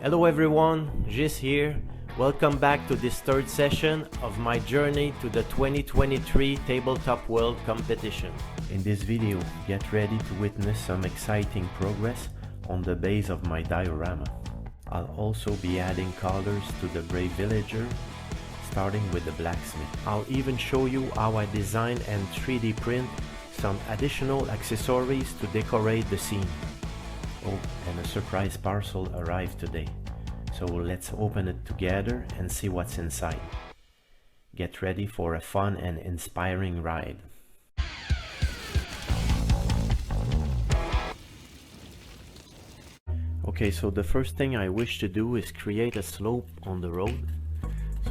Hello everyone, Gis here. Welcome back to this third session of my journey to the 2023 Tabletop World competition. In this video, get ready to witness some exciting progress on the base of my diorama. I'll also be adding colors to the brave villager, starting with the blacksmith. I'll even show you how I design and 3D print some additional accessories to decorate the scene. Oh, and a surprise parcel arrived today. So let's open it together and see what's inside. Get ready for a fun and inspiring ride. Okay, so the first thing I wish to do is create a slope on the road.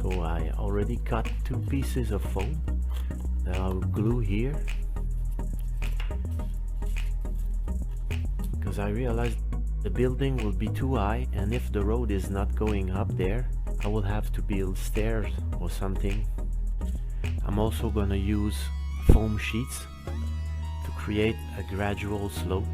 So I already cut 2 pieces of foam that I'll glue here, because I realized the building will be too high, and if the road is not going up there, I will have to build stairs or something. I'm also gonna use foam sheets to create a gradual slope.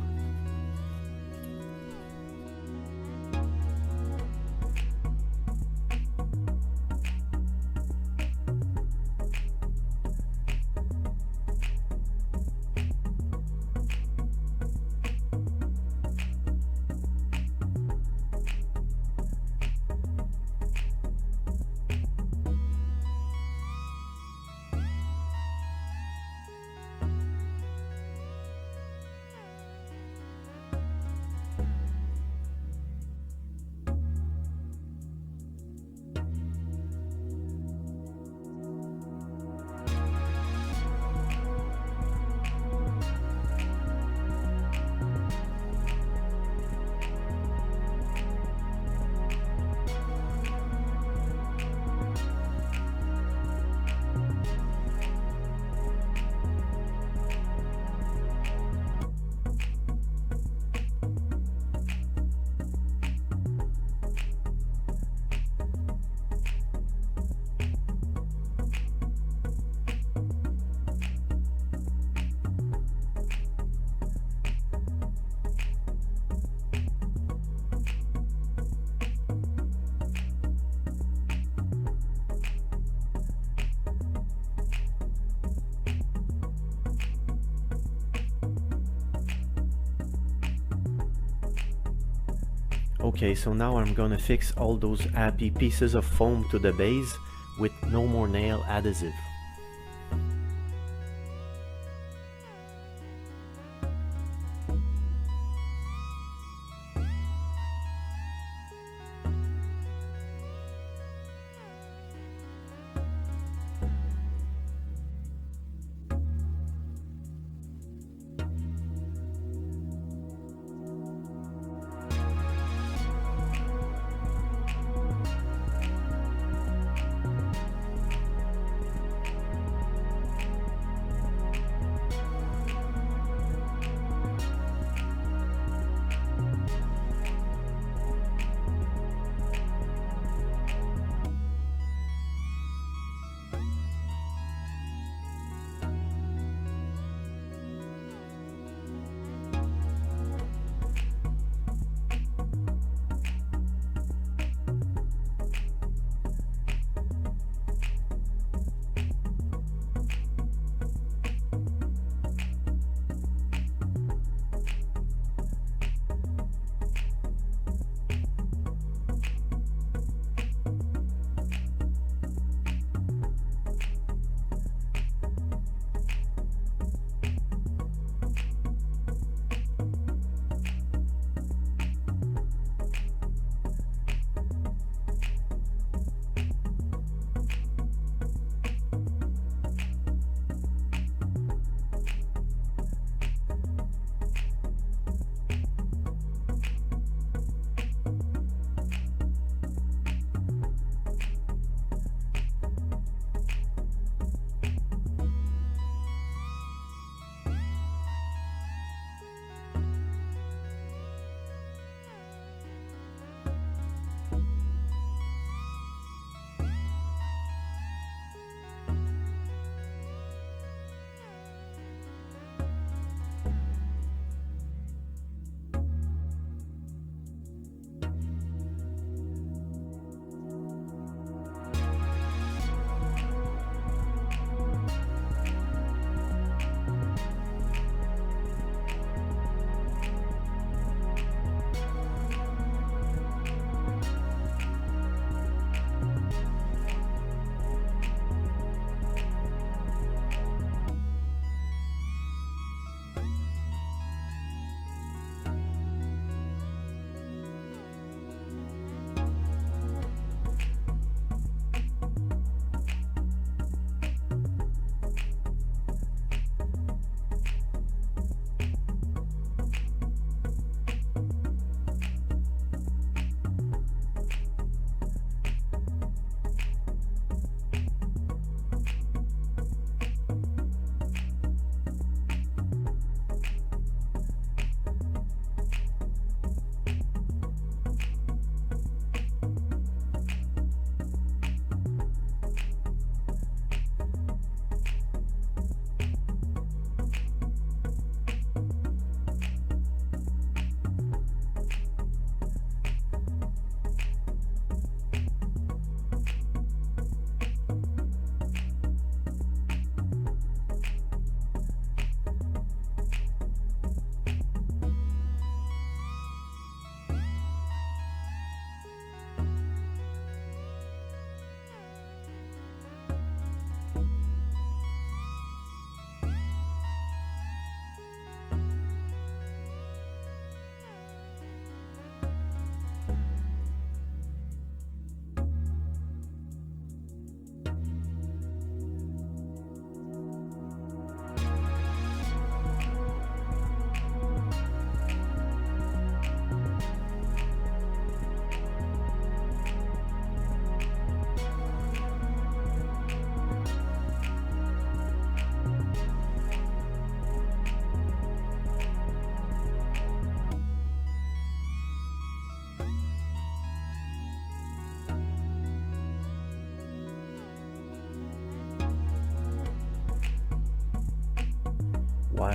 Okay, so now I'm gonna fix all those happy pieces of foam to the base with no more nail adhesive.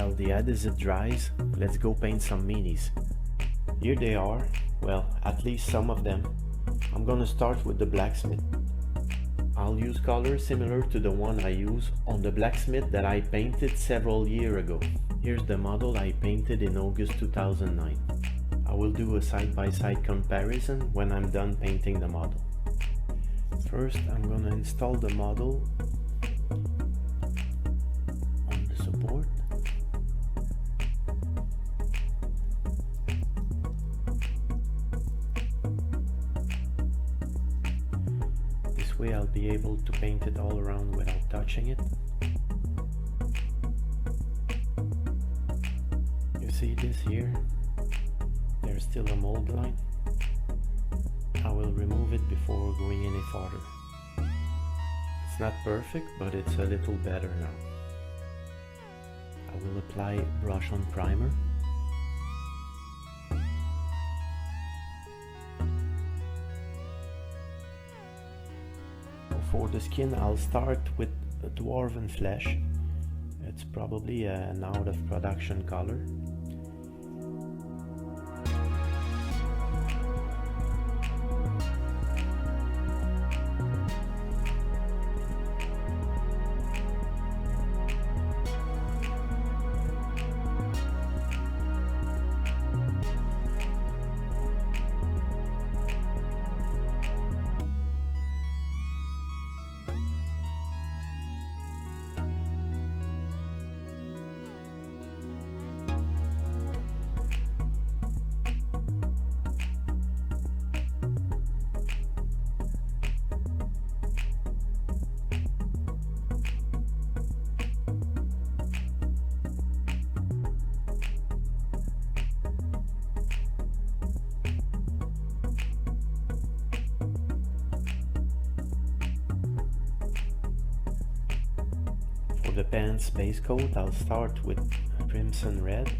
While the adhesive dries, let's go paint some minis. Here they are, well, at least some of them. I'm gonna start with the Blacksmith. I'll use colors similar to the one I use on the Blacksmith that I painted several years ago. Here's the model I painted in August 2009. I will do a side-by-side comparison when I'm done painting the model. First, I'm gonna install the model on the support. This way I'll be able to paint it all around without touching it. You see this here? There's still a mold line. I will remove it before going any farther. It's not perfect, but it's a little better now. I will apply brush on primer. For the skin, I'll start with a dwarven flesh. It's probably an out of production color. For the pants base coat, I'll start with crimson red.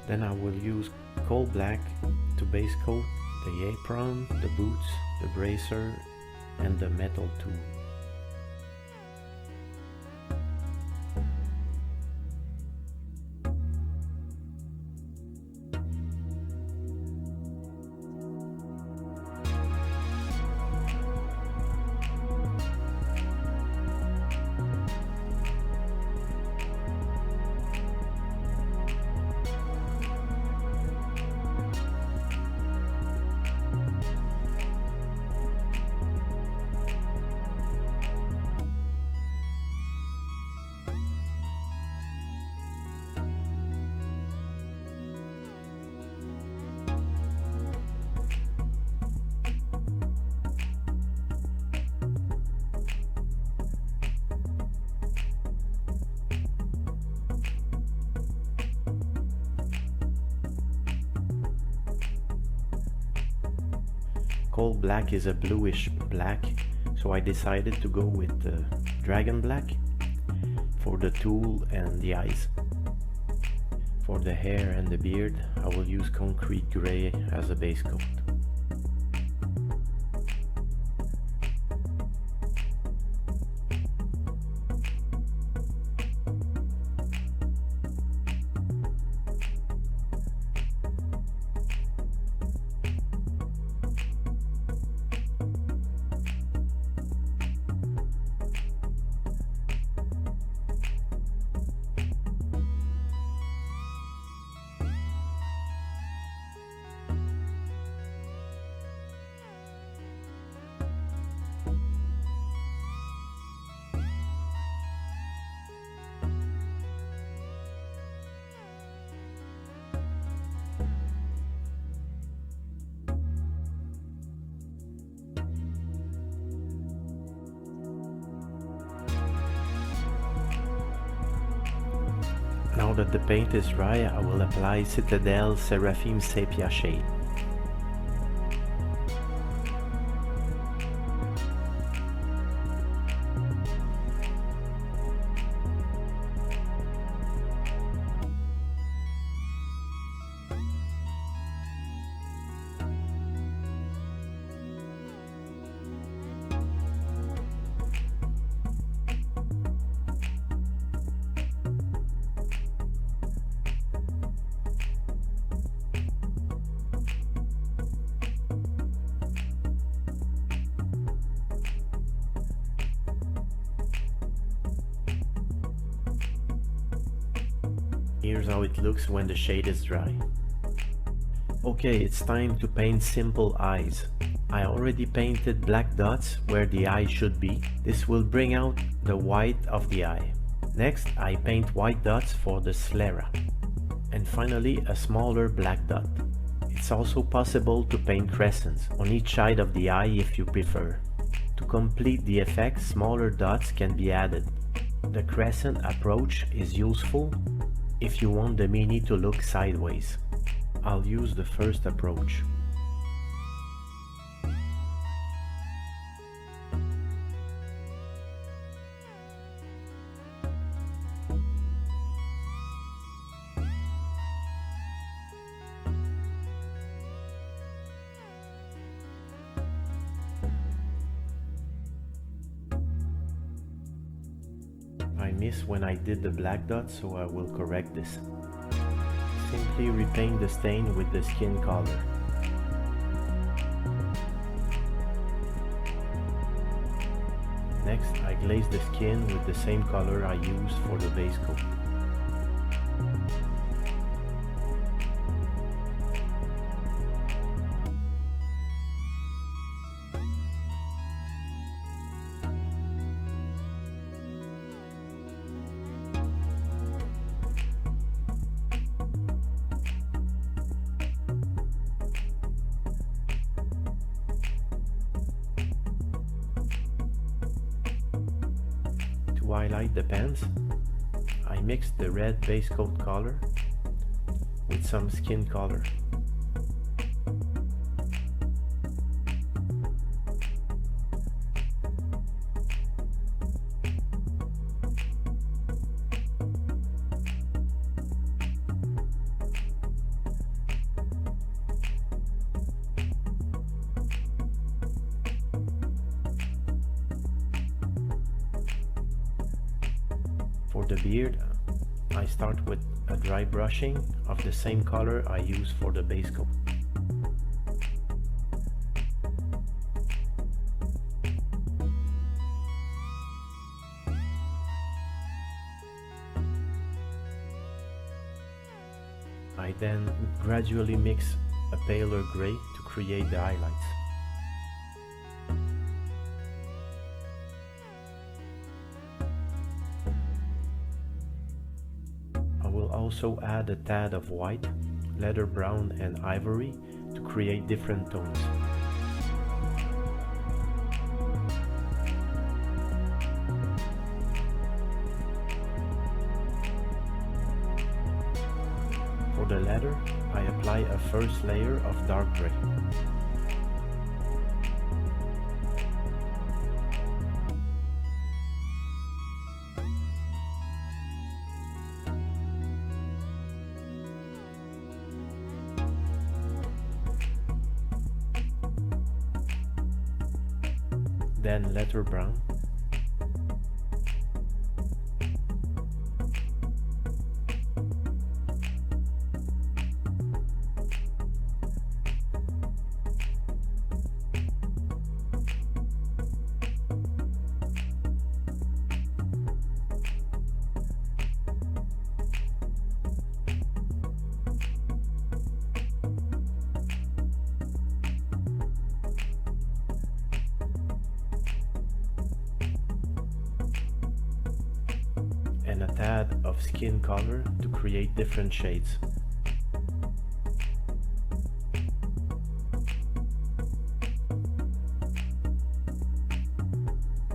Then I will use coal black to base coat the apron, the boots, the bracer, and the metal tool. Coal black is a bluish black, so I decided to go with dragon black for the tool and the eyes. For the hair and the beard, I will use concrete gray as a base coat. Now that the paint is dry, I will apply Citadel Seraphim Sepia shade. Here's how it looks when the shade is dry. Okay, it's time to paint simple eyes. I already painted black dots where the eye should be. This will bring out the white of the eye. Next, I paint white dots for the sclera. And finally, a smaller black dot. It's also possible to paint crescents on each side of the eye if you prefer. To complete the effect, smaller dots can be added. The crescent approach is useful if you want the mini to look sideways. I'll use the first approach. I missed when I did the black dot, so I will correct this. Simply repaint the stain with the skin color. Next, I glaze the skin with the same color I used for the base coat. To highlight the pants, I mixed the red base coat color with some skin color. For the beard, I start with a dry brushing of the same color I use for the base coat. I then gradually mix a paler gray to create the highlights. Also add a tad of white, leather brown and ivory to create different tones. For the leather, I apply a first layer of dark gray. Then leather brown. And a tad of skin color to create different shades.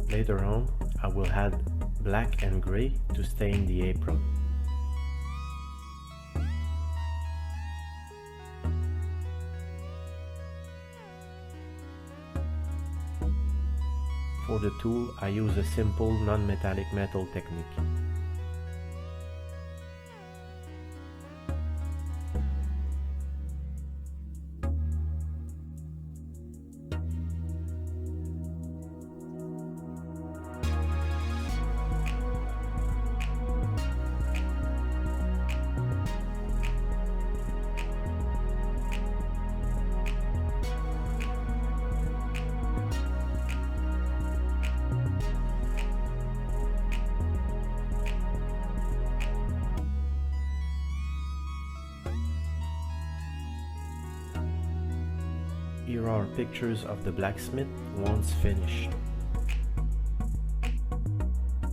Later on, I will add black and gray to stain the apron. for the tool, I use a simple non-metallic metal technique. Here are pictures of the blacksmith once finished,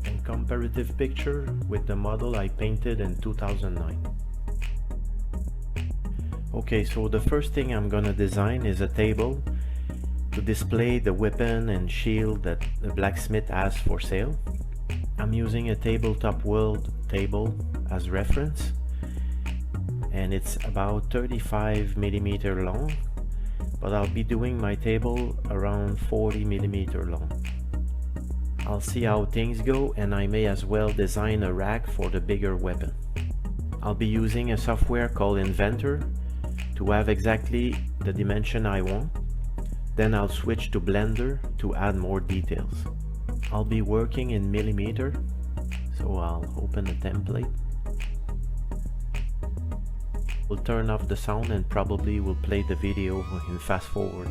and comparative picture with the model I painted in 2009. Okay, so the first thing I'm gonna design is a table to display the weapon and shield that the blacksmith has for sale. I'm using a Tabletop World table as reference, and it's about 35mm long, but I'll be doing my table around 40mm long. I'll see how things go, and I may as well design a rack for the bigger weapon. I'll be using a software called Inventor to have exactly the dimension I want. Then I'll switch to Blender to add more details. I'll be working in millimeter, so I'll open a template. We'll turn off the sound and probably will play the video in fast forward.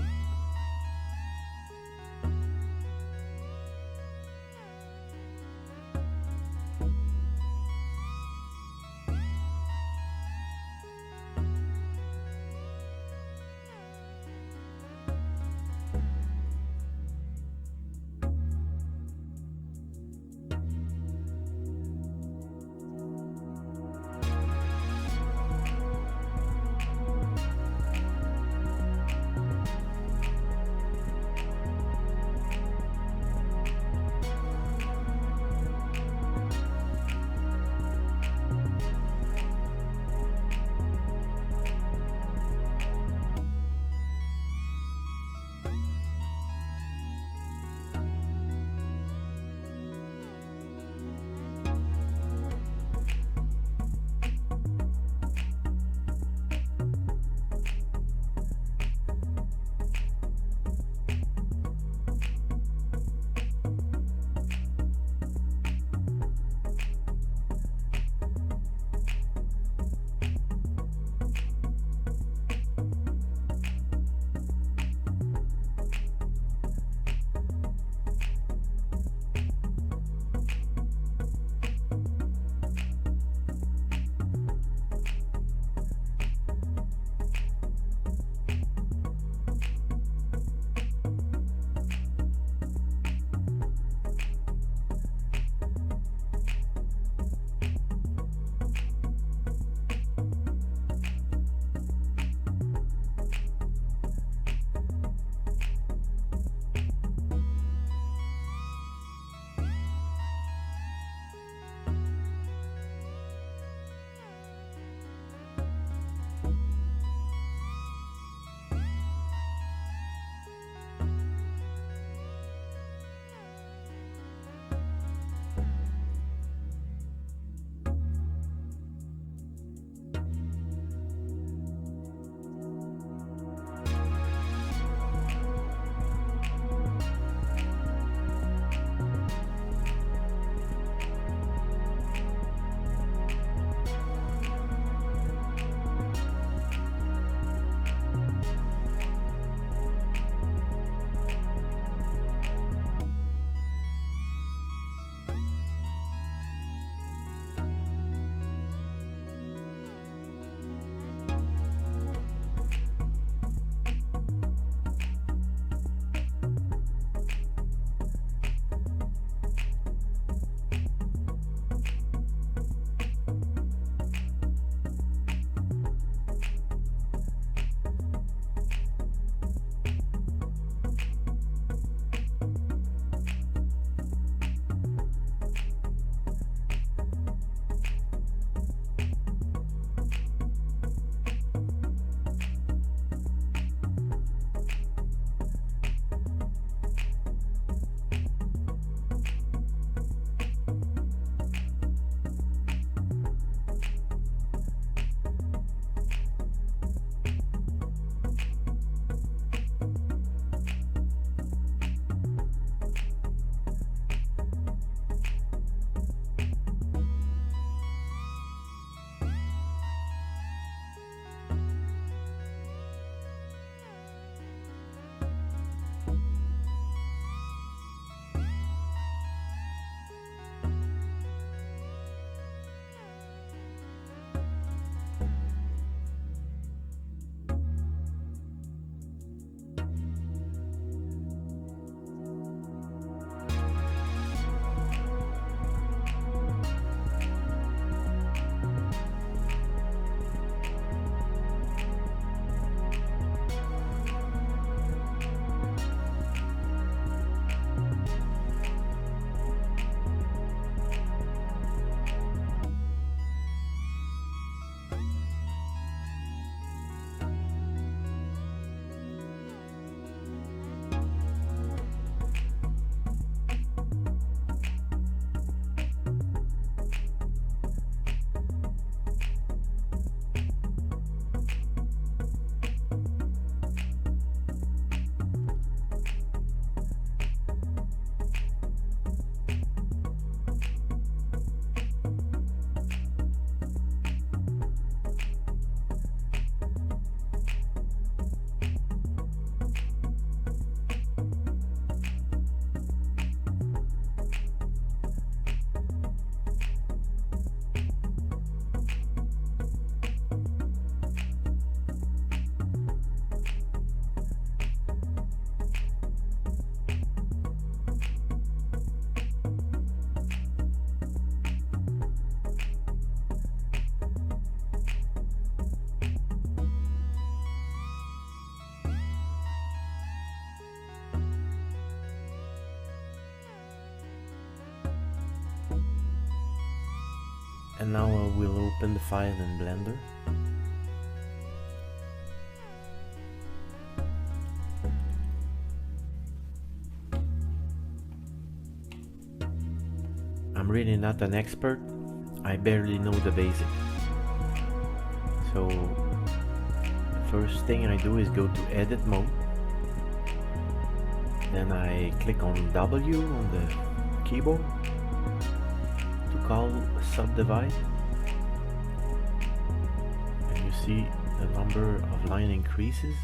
And now I will open the file in Blender. I'm really not an expert. I barely know the basic. So first thing I do is go to edit mode. Then I click on W on the keyboard to call subdivide. And you see the number of line increases.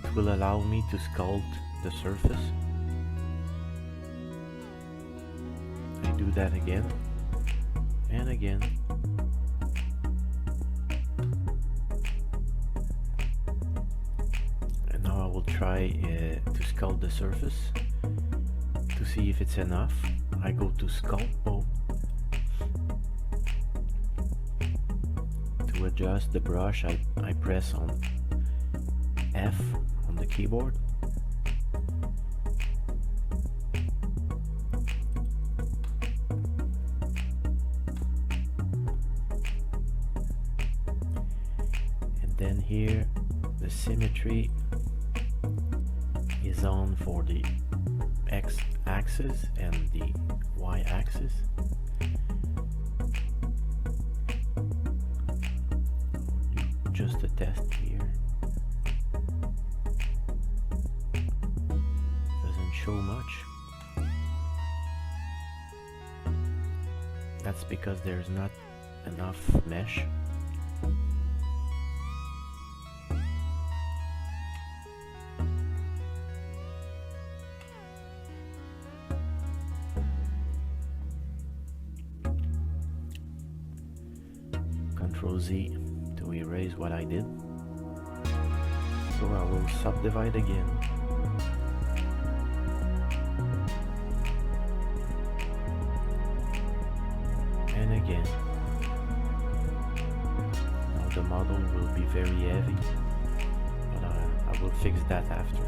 It will allow me to sculpt the surface. I do that again and again. And now I will try to sculpt the surface to see if it's enough. I go to sculpt mode to adjust the brush. I press on F on the keyboard. And then here the symmetry is on for the X axis and the Y axis. Just a test here. Doesn't show much. That's because there's not enough mesh. Ctrl Z to erase what I did. So I will subdivide again. And again. Now the model will be very heavy, but I will fix that after.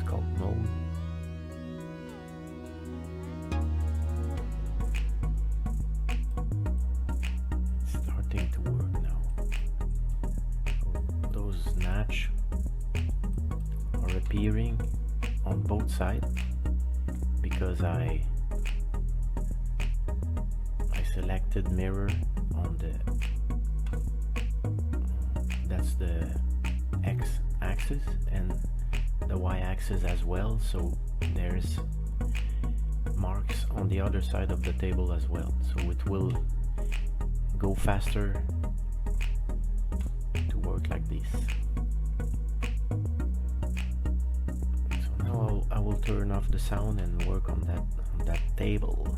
Sculpt mode. Starting to work now. So those notches are appearing on both sides because I selected mirror on that's the X axis and the Y axis as well, so there's marks on the other side of the table as well, so it will go faster to work like this. So now I will turn off the sound and work on that table.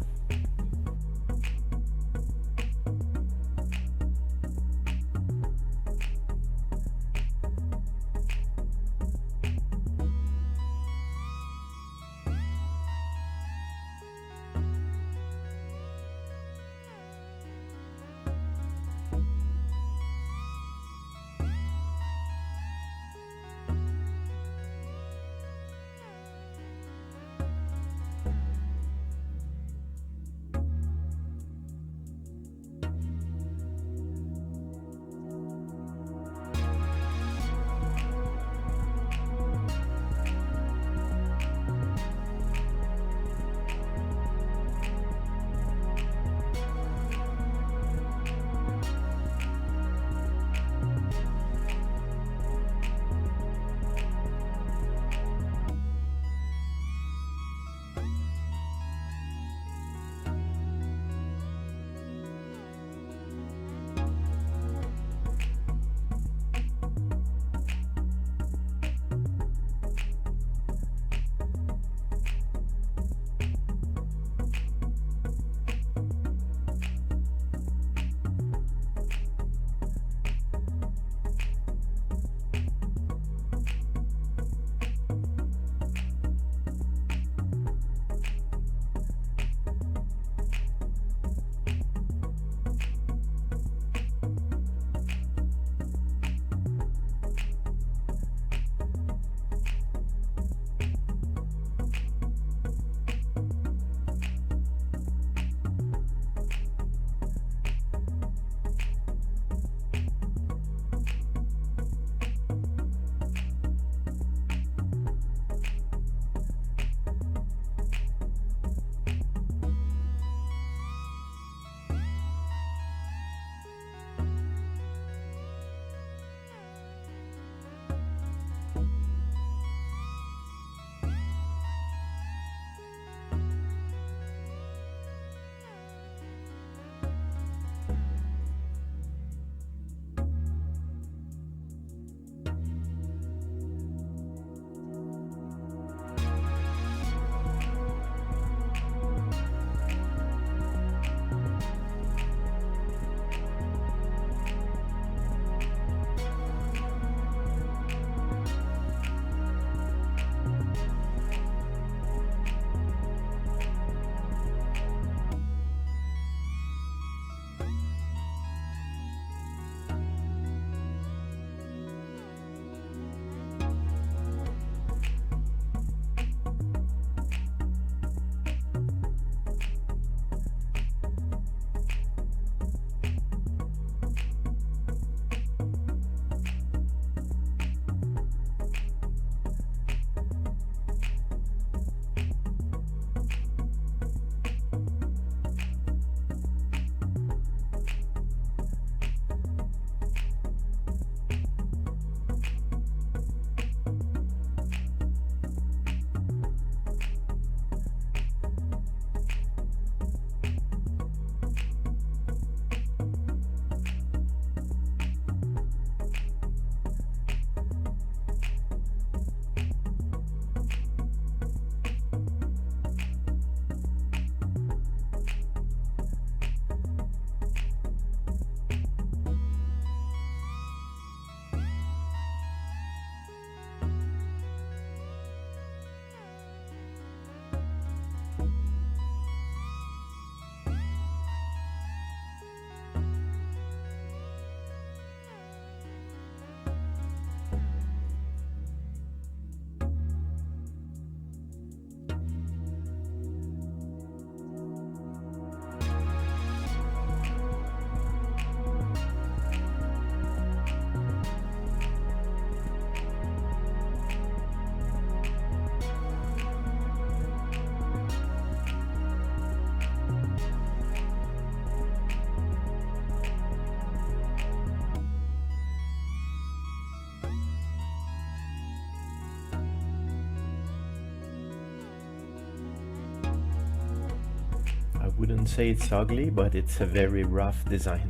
Wouldn't say it's ugly, but it's a very rough design.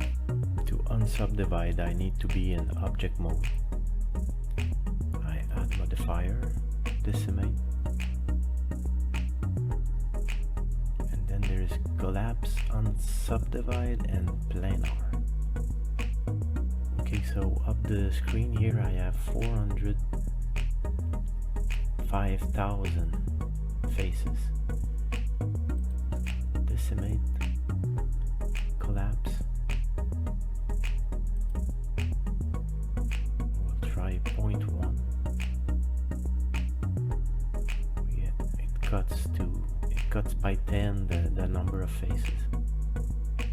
To unsubdivide, I need to be in object mode. I add modifier, decimate, and then there is collapse, unsubdivide, and planar. Okay, so up the screen here I have 405,000 faces. Decimate, collapse. We'll try 0.1. Yeah, it cuts by 10 the number of faces.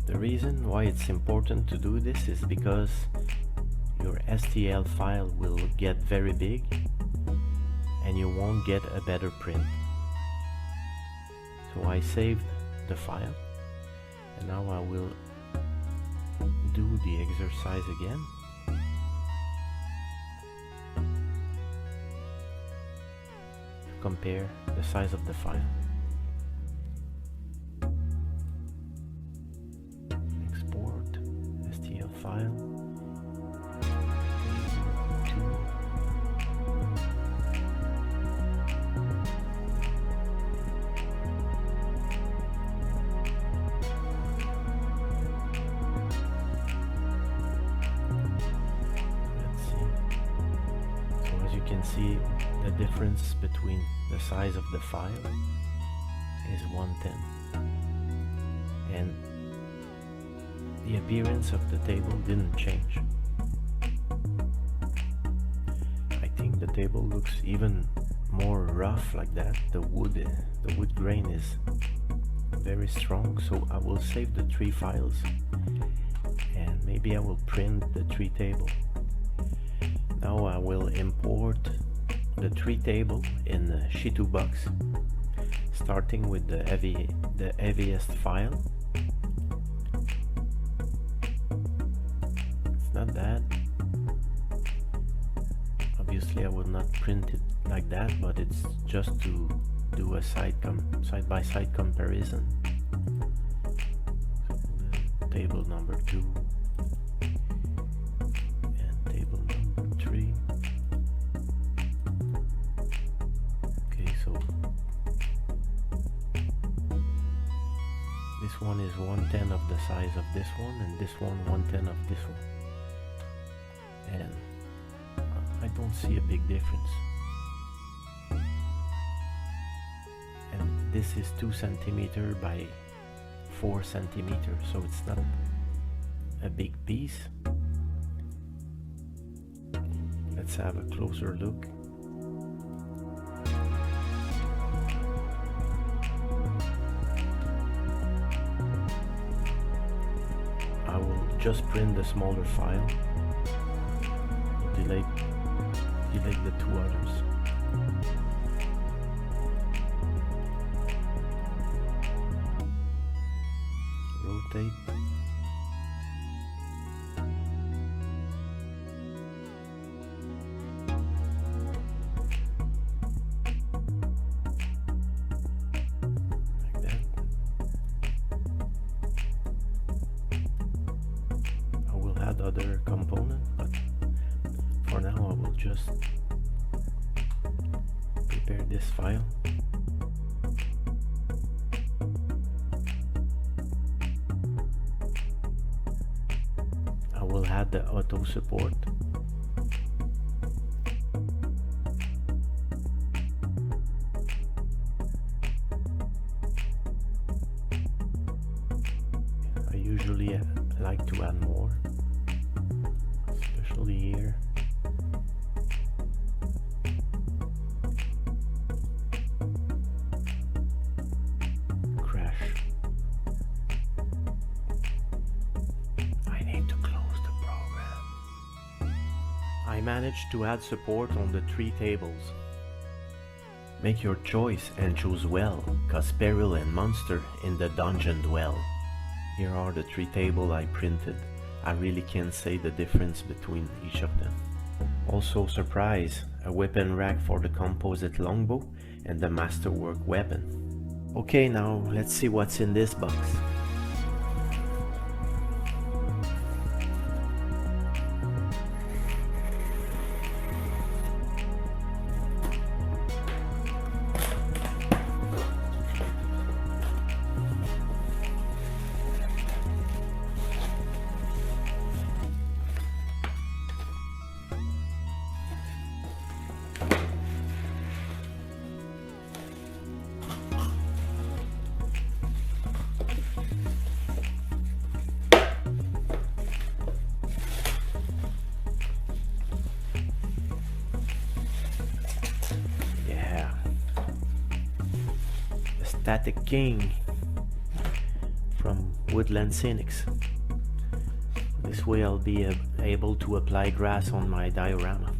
The reason why it's important to do this is because your STL file will get very big and you won't get a better print. So I saved the file and now I will do the exercise again. To compare the size of the file. Export STL file. Can see the difference between the size of the file is 1/10 and the appearance of the table didn't change. I think the table looks even more rough like that. The wood grain is very strong, so I will save the 3 files and maybe I will print the 3 table. Now I will import the 3 table in the Shitu box, starting with the heaviest file. It's not bad. Obviously I will not print it like that, but it's just to do a side-by-side comparison. So table number 2. This one is 1/10 of the size of this one, and this one 1/10 of this one, and I don't see a big difference. And this is 2 centimeters by 4 centimeters, so it's not a big piece. Let's have a closer look. I will just print the smaller file, delete the 2 others. Rotate. Other component, but for now I will just prepare this file. I will add the auto support. I usually like to add more. Here. Crash. I need to close the program. I managed to add support on the 3 tables. Make your choice and choose well, cause peril and monster in the dungeon dwell. Here are the 3 tables I printed. I really can't say the difference between each of them. Also, surprise, a weapon rack for the composite longbow and the masterwork weapon. Okay, now let's see what's in this box. Static King from Woodland Scenics. This way I'll be able to apply grass on my diorama.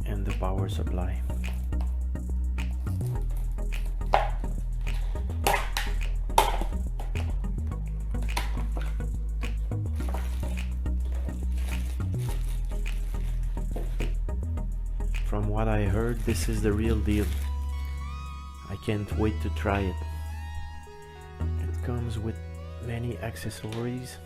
And the power supply. From what I heard, this is the real deal. I can't wait to try it. It comes with many accessories.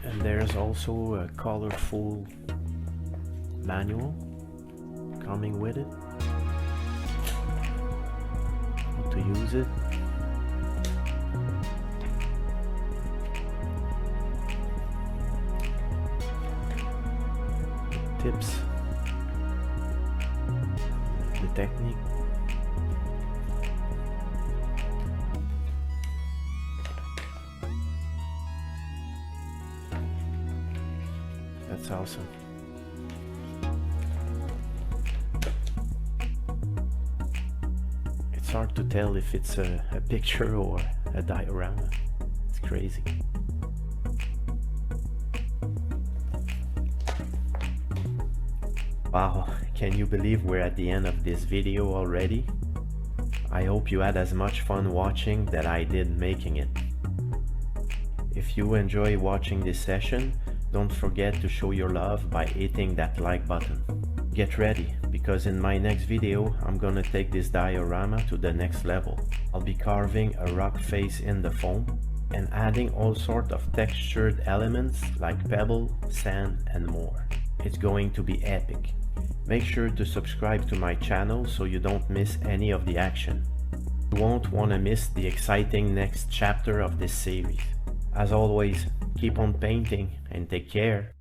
And there's also a colorful manual coming with it. To use it. Tips, the technique. That's awesome. It's hard to tell if it's a picture or a diorama. It's crazy. Wow, can you believe we're at the end of this video already? I hope you had as much fun watching that I did making it. If you enjoy watching this session, don't forget to show your love by hitting that like button. Get ready, because in my next video I'm gonna take this diorama to the next level. I'll be carving a rock face in the foam and adding all sorts of textured elements like pebble, sand and more. It's going to be epic. Make sure to subscribe to my channel so you don't miss any of the action. You won't want to miss the exciting next chapter of this series. As always, keep on painting and take care.